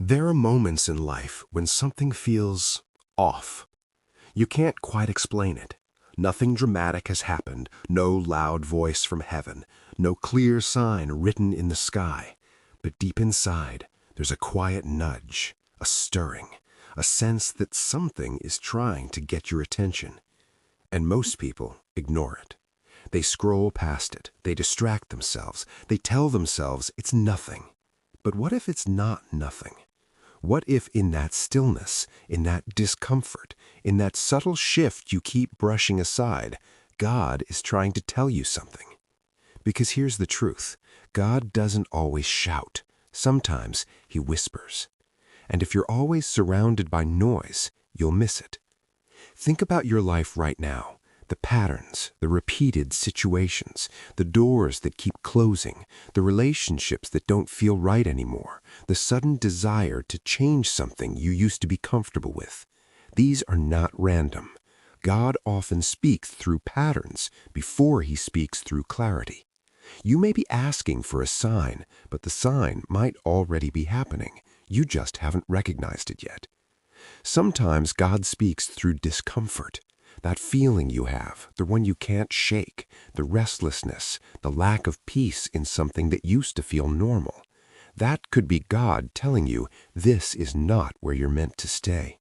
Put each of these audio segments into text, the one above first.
There are moments in life when something feels off. You can't quite explain it. Nothing dramatic has happened, no loud voice from heaven, no clear sign written in the sky. But deep inside, there's a quiet nudge, a stirring, a sense that something is trying to get your attention. And most people ignore it. They scroll past it, they distract themselves, they tell themselves it's nothing. But what if it's not nothing? What if in that stillness, in that discomfort, in that subtle shift you keep brushing aside, God is trying to tell you something? Because here's the truth. God doesn't always shout. Sometimes he whispers. And if you're always surrounded by noise, you'll miss it. Think about your life right now. The patterns, the repeated situations, the doors that keep closing, the relationships that don't feel right anymore, the sudden desire to change something you used to be comfortable with. These are not random. God often speaks through patterns before he speaks through clarity. You may be asking for a sign, but the sign might already be happening. You just haven't recognized it yet. Sometimes God speaks through discomfort. That feeling you have, the one you can't shake, the restlessness, the lack of peace in something that used to feel normal. That could be God telling you this is not where you're meant to stay.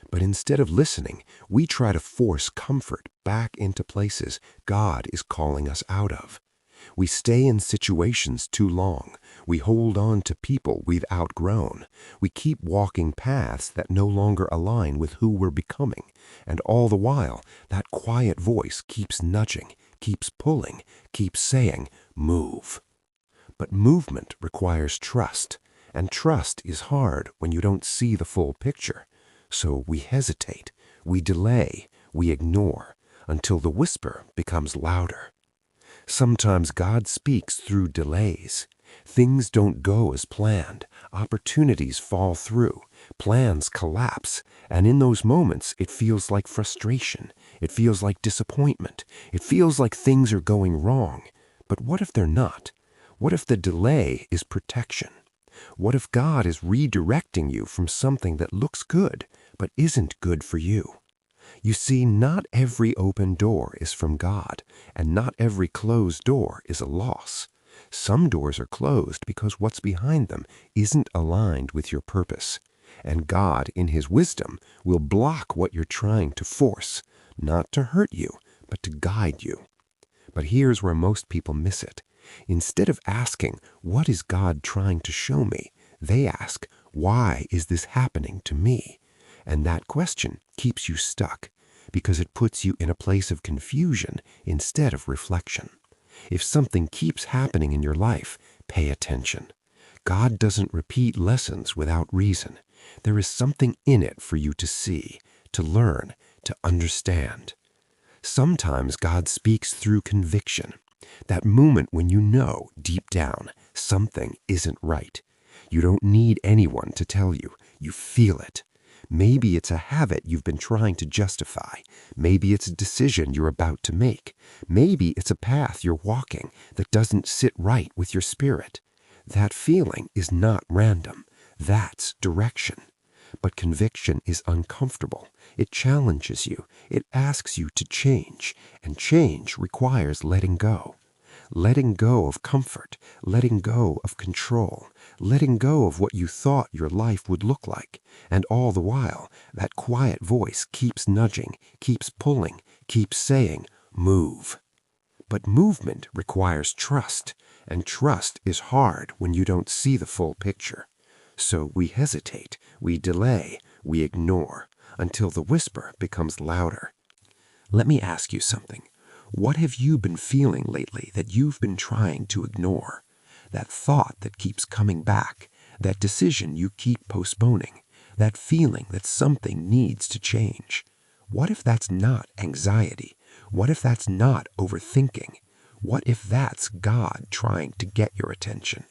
But instead of listening, we try to force comfort back into places God is calling us out of. We stay in situations too long. We hold on to people we've outgrown. We keep walking paths that no longer align with who we're becoming. And all the while, that quiet voice keeps nudging, keeps pulling, keeps saying, move. But movement requires trust. And trust is hard when you don't see the full picture. So we hesitate, we delay, we ignore, until the whisper becomes louder. Sometimes God speaks through delays. Things don't go as planned. Opportunities fall through. Plans collapse. And in those moments, it feels like frustration. It feels like disappointment. It feels like things are going wrong. But what if they're not? What if the delay is protection? What if God is redirecting you from something that looks good, but isn't good for you? You see, not every open door is from God, and not every closed door is a loss. Some doors are closed because what's behind them isn't aligned with your purpose. And God, in his wisdom, will block what you're trying to force, not to hurt you, but to guide you. But here's where most people miss it. Instead of asking, what is God trying to show me? They ask, why is this happening to me? And that question keeps you stuck because it puts you in a place of confusion instead of reflection. If something keeps happening in your life, pay attention. God doesn't repeat lessons without reason. There is something in it for you to see, to learn, to understand. Sometimes God speaks through conviction, that moment when you know deep down something isn't right. You don't need anyone to tell you. You feel it. Maybe it's a habit you've been trying to justify. Maybe it's a decision you're about to make. Maybe it's a path you're walking that doesn't sit right with your spirit. That feeling is not random. That's direction. But conviction is uncomfortable. It challenges you. It asks you to change. And change requires letting go. Letting go of comfort, letting go of control, letting go of what you thought your life would look like. And all the while, that quiet voice keeps nudging, keeps pulling, keeps saying, move. But movement requires trust, and trust is hard when you don't see the full picture. So we hesitate, we delay, we ignore, until the whisper becomes louder. Let me ask you something. What have you been feeling lately that you've been trying to ignore? That thought that keeps coming back, that decision you keep postponing, that feeling that something needs to change. What if that's not anxiety? What if that's not overthinking? What if that's God trying to get your attention?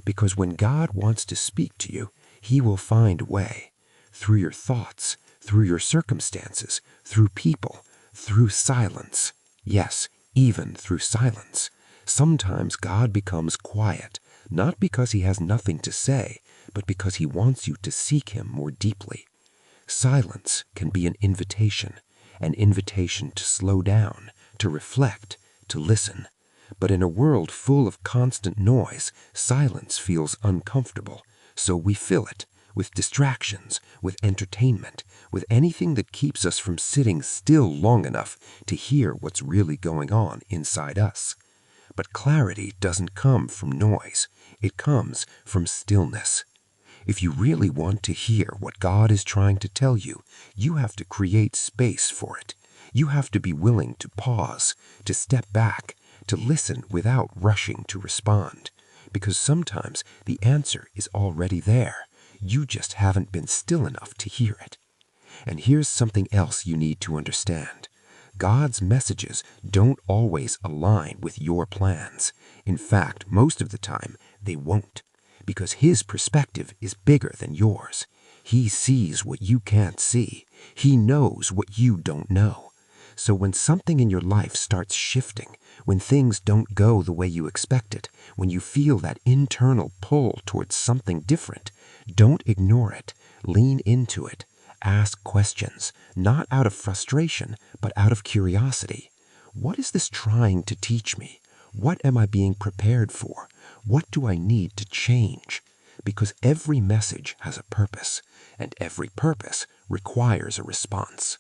Because when God wants to speak to you, he will find a way. Through your thoughts, through your circumstances, through people, through silence. Yes, even through silence. Sometimes God becomes quiet, not because he has nothing to say, but because he wants you to seek him more deeply. Silence can be an invitation to slow down, to reflect, to listen. But in a world full of constant noise, silence feels uncomfortable, so we fill it with distractions, with entertainment, with anything that keeps us from sitting still long enough to hear what's really going on inside us. But clarity doesn't come from noise. It comes from stillness. If you really want to hear what God is trying to tell you, you have to create space for it. You have to be willing to pause, to step back, to listen without rushing to respond. Because sometimes the answer is already there. You just haven't been still enough to hear it. And here's something else you need to understand. God's messages don't always align with your plans. In fact, most of the time, they won't. Because his perspective is bigger than yours. He sees what you can't see. He knows what you don't know. So when something in your life starts shifting, when things don't go the way you expected, when you feel that internal pull towards something different, don't ignore it. Lean into it. Ask questions, not out of frustration, but out of curiosity. What is this trying to teach me? What am I being prepared for? What do I need to change? Because every message has a purpose, and every purpose requires a response.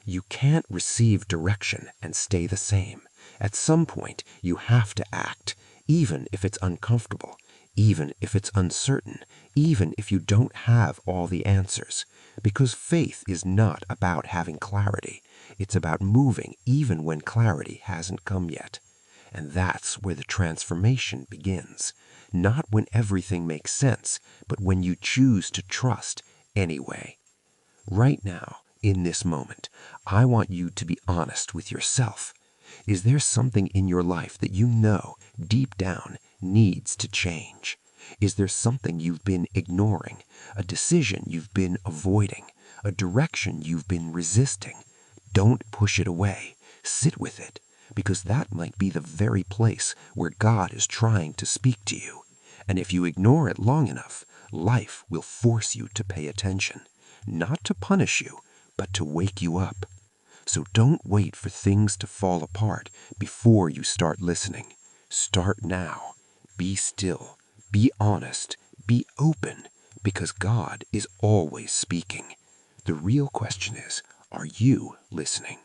You can't receive direction and stay the same. At some point, you have to act, even if it's uncomfortable, even if it's uncertain, even if you don't have all the answers. Because faith is not about having clarity. It's about moving even when clarity hasn't come yet. And that's where the transformation begins. Not when everything makes sense, but when you choose to trust anyway. Right now, in this moment, I want you to be honest with yourself. Is there something in your life that you know deep down needs to change? Is there something you've been ignoring, a decision you've been avoiding, a direction you've been resisting? Don't push it away. Sit with it, because that might be the very place where God is trying to speak to you. And if you ignore it long enough, life will force you to pay attention, not to punish you, but to wake you up. So don't wait for things to fall apart before you start listening. Start now. Be still. Be honest. Be open, because God is always speaking. The real question is, are you listening?